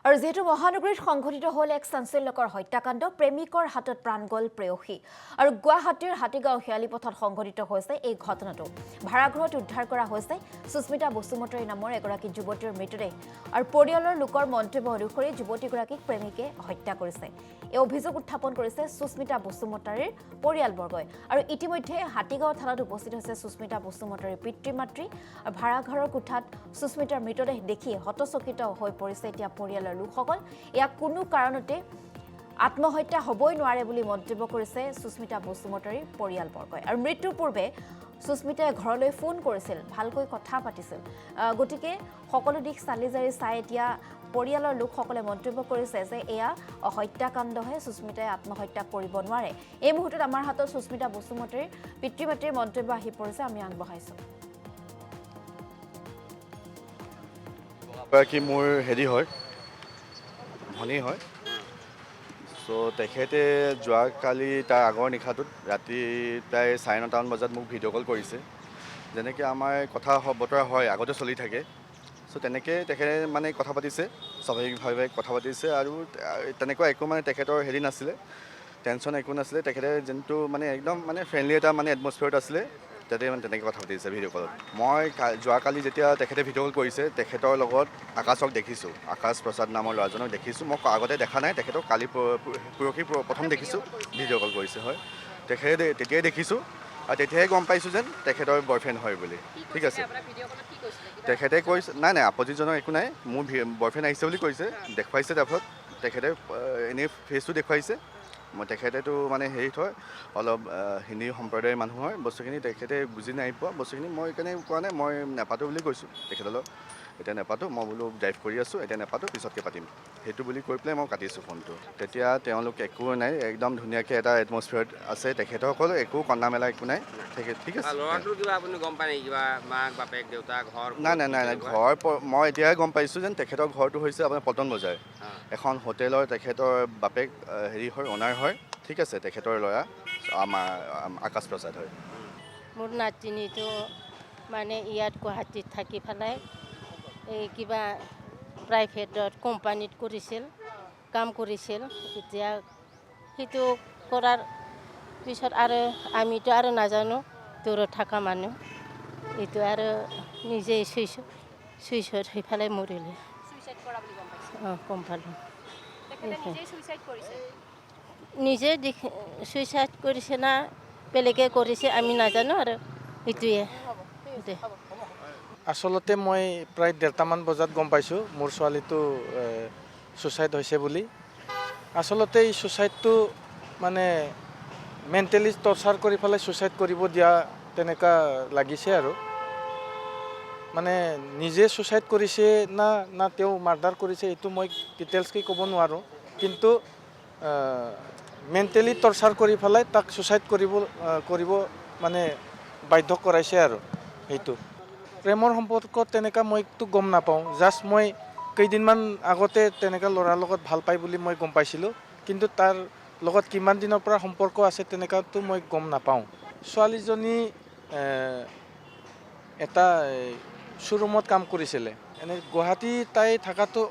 আৰু যেহেতু মহানগৰীত সংঘটিত হল এক চাঞ্চল্যকৰ হত্যাকাণ্ড প্ৰেমিকৰ হাতত প্ৰাণ গল প্ৰেয়সী আৰু গুৱাহাটীৰ হাতীগাঁও শিয়ালী পথত সংঘটিত হৈছে এই ঘটনাটো ভাড়াঘৰত উদ্ধাৰ কৰা হৈছে সুস্মিতা বসুমতাৰী নামৰ এগৰাকী যুৱতীৰ মৃতদেহ আৰু পৰিয়ালৰ লোকৰ মন্তব্য অনুসৰি যুৱতীগৰাকীক প্ৰেমিকে হত্যা কৰিছে এই অভিযোগ উত্থাপন কৰিছে সুস্মিতা বসুমতাৰীৰ পৰিয়ালবৰ্গই আৰু ইতিমধ্যে হাতীগাঁও থানাত উপস্থিত হৈছে সুস্মিতা বসুমতাৰীৰ পিতৃ-মাতৃ আৰু ভাড়াঘৰৰ কোঠাত সুস্মিতাৰ মৃতদেহ দেখি হতচকিত হৈ পৰিছে এতিয়া পৰিয়ালৰ লোকসকল ইয়াক কোনো কাৰণতে আত্মহত্যা হ'বই নোৱাৰে বুলি মন্তব্য কৰিছে সুস্মিতা বসুমতাৰীৰ পৰিয়ালবৰ্গই আৰু মৃত্যুৰ পূৰ্বে সুস্মিতাই ঘৰলৈ ফোন কৰিছিল ভালকৈ কথা পাতিছিল গতিকে সকলো দিশ চালিজাৰি চাই এতিয়া পৰিয়ালৰ লোকসকলে মন্তব্য কৰিছে যে এয়া হত্যাকাণ্ডহে সুস্মিতাই আত্মহত্যা কৰিব নোৱাৰে এই মুহূৰ্তত আমাৰ হাতত সুস্মিতা বসুমতাৰীৰ পিতৃ-মাতৃৰ মন্তব্য আহি পৰিছে আমি আগবঢ়াইছো কি মোৰ হেৰি হয় ভনী হয় সো তেখেতে যোৱাকালি তাৰ আগৰ নিশাটোত ৰাতি প্ৰায় 9:30 বজাত মোক ভিডিঅ' কল কৰিছে যেনেকৈ আমাৰ কথা বতৰা হয় আগতে চলি থাকে সো তেনেকৈ তেখেতে মানে কথা পাতিছে স্বাভাৱিকভাৱে কথা পাতিছে আৰু তেনেকুৱা একো মানে তেখেতৰ হেৰি নাছিলে টেনশ্যন একো নাছিলে তেখেতে যোনটো মানে একদম মানে ফ্ৰেণ্ডলি এটা মানে এটমছফিয়াৰত আছিলে তাতে মানে তেনেকৈ কথা পাতিছে ভিডিঅ' কলত মই যোৱাকালি যেতিয়া তেখেতে ভিডিঅ' কল কৰিছে তেখেতৰ লগত আকাশক দেখিছোঁ আকাশ প্ৰসাদ নামৰ ল'ৰাজনক দেখিছোঁ মই আগতে দেখা নাই তেখেতক কালি পৰহি প্ৰথম দেখিছোঁ ভিডিঅ' কল কৰিছে হয় তেখেতে তেতিয়াই দেখিছোঁ আৰু তেতিয়াই গম পাইছোঁ যেন তেখেতৰ বয়ফ্ৰেণ্ড হয় বুলি ঠিক আছে তেখেতে কৈছে নাই আপত্তিজনক একো নাই মোৰ বয়ফ্ৰেণ্ড আহিছে বুলি কৈছে দেখুৱাইছে তাৰপিছত তেখেতে এনেই ফেচটো দেখুৱাইছে মই তেখেতেতো মানে হেৰিত হয় অলপ হিন্দী সম্প্ৰদায়ৰ মানুহ হয় বস্তুখিনি তেখেতে বুজি নাই পোৱা বস্তুখিনি মই সেইকাৰণে কোৱা নাই মই নাপাতো বুলি কৈছোঁ তেখেতলৈ এতিয়া নাপাতো মই বোলো ড্ৰাইভ কৰি আছোঁ এতিয়া নাপাতো পিছতকৈ পাতিম সেইটো বুলি কৈ পেলাই মই কাটিছোঁ ফোনটো তেতিয়া তেওঁলোক একো নাই একদম ধুনীয়াকৈ এটা এটমছফিয়াৰত আছে তেখেতসকল একো কন্দা মেলা একো নাই ঠিক আছে নাই ঘৰ মই এতিয়াই গম পাইছোঁ যেন তেখেতৰ ঘৰটো হৈছে আপোনাৰ পল্টন বজাৰ এখন হোটেলৰ তেখেতৰ বাপেক হেৰি হয় অনাৰ হয় ঠিক আছে তেখেতৰ ল'ৰা আমাৰ আকাশ প্ৰসাদ হয় মোৰ নাতিনীটো মানে ইয়াত গুৱাহাটীত থাকি পেলাই এই কিবা প্ৰাইভেটত কোম্পানীত কাম কৰিছিল এতিয়া সেইটো কৰাৰ পিছত আৰু আমিতো আৰু নাজানো দূৰত থকা মানুহ এইটো আৰু নিজেই চুইচাইড হৈ পেলাই মৰিলে গম পালোঁ নিজে চুইচাইড কৰিছে না বেলেগে কৰিছে আমি নাজানো আৰু এইটোৱে আচলতে মই প্ৰায় 1:30মান বজাত গম পাইছোঁ মোৰ ছোৱালীটো ছুচাইড হৈছে বুলি আচলতে এই ছুচাইডটো মানে মেণ্টেলি টৰ্চাৰ কৰি পেলাই ছুচাইড কৰিব দিয়া তেনেকুৱা লাগিছে আৰু মানে নিজে ছুচাইড কৰিছে না তেওঁ মাৰ্ডাৰ কৰিছে এইটো মই ডিটেইলছকৈ ক'ব নোৱাৰোঁ কিন্তু মেণ্টেলি টৰ্চাৰ কৰি পেলাই তাক ছুচাইড কৰিব মানে বাধ্য কৰাইছে আৰু সেইটো প্ৰেমৰ সম্পৰ্কত তেনেকুৱা মইতো গম নাপাওঁ জাষ্ট মই কেইদিনমান আগতে তেনেকুৱা ল'ৰাৰ লগত ভাল পাই বুলি মই গম পাইছিলোঁ কিন্তু তাৰ লগত কিমান দিনৰ পৰা সম্পৰ্ক আছে তেনেকুৱাতো মই গম নাপাওঁ ছোৱালীজনী এটা শ্ব'ৰুমত কাম কৰিছিলে এনেই গুৱাহাটী তাই থকাটো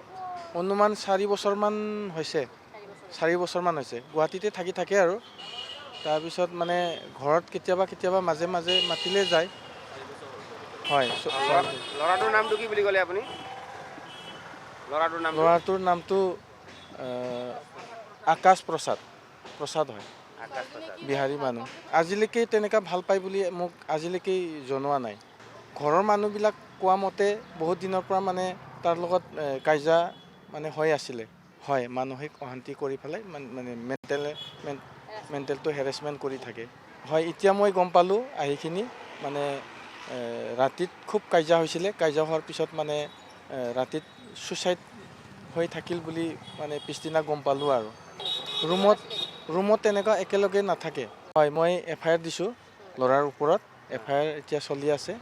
অনুমান 4 বছৰমান হৈছে 4 বছৰমান হৈছে গুৱাহাটীতে থাকে আৰু তাৰপিছত মানে ঘৰত কেতিয়াবা মাজে মাতিলে যায় হয় ল'ৰাটোৰ নামটো কি বুলি ক'লে আপুনি ল'ৰাটোৰ নামটো আকাশ প্ৰসাদ হয় বিহাৰী মানুহ আজিলৈকে তেনেকুৱা ভাল পায় বুলি মোক আজিলৈকে জনোৱা নাই ঘৰৰ মানুহবিলাক কোৱা মতে বহুত দিনৰ পৰা মানে তাৰ লগত কাজিয়া মানে হৈ আছিলে হয় মানসিক অশান্তি কৰি পেলাই মানে মেণ্টেলটো হেৰেছমেণ্ট কৰি থাকে হয় এতিয়া মই গম পালোঁ আহিখিনি মানে ৰাতিত খুব কাজিয়া হৈছিলে কাজিয়া হোৱাৰ পিছত মানে ৰাতিত ছুচাইড হৈ থাকিল বুলি মানে পিছদিনা গম পালোঁ আৰু ৰুমত তেনেকুৱা একেলগে নাথাকে হয় মই FIR দিছোঁ ল'ৰাৰ ওপৰত FIR এতিয়া চলি আছে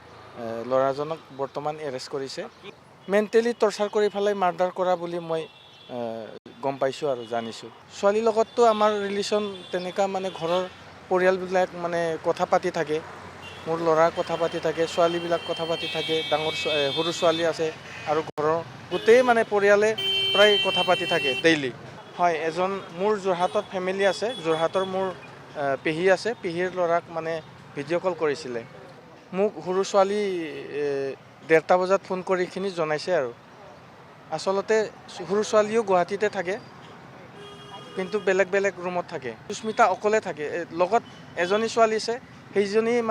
ল'ৰাজনক বৰ্তমান এৰেষ্ট কৰিছে মেণ্টেলি টৰ্চাৰ কৰি পেলাই মাৰ্ডাৰ কৰা বুলি মই গম পাইছোঁ আৰু জানিছোঁ ছোৱালীৰ লগততো আমাৰ ৰিলেশ্যন তেনেকুৱা মানে ঘৰৰ পৰিয়ালবিলাক মানে কথা পাতি থাকে মোৰ ল'ৰা কথা পাতি থাকে ছোৱালীবিলাক কথা পাতি থাকে সৰু ছোৱালী আছে আৰু ঘৰৰ গোটেই মানে পৰিয়ালে প্ৰায় কথা পাতি থাকে ডেইলি। হয়, এজন মোৰ যোৰহাটত ফেমিলি আছে, যোৰহাটৰ মোৰ পেহী আছে, পেহীৰ ল'ৰাক মানে ভিডিঅ' কল কৰিছিলে। মোক সৰু ছোৱালী 1:30 বজাত ফোন কৰি এইখিনি জনাইছে আৰু। আচলতে সৰু ছোৱালীও গুৱাহাটীতে থাকে, কিন্তু বেলেগ বেলেগ ৰুমত থাকে। সুস্মিতা অকলে থাকে, লগত এজনী ছোৱালী আছে, সেইজনী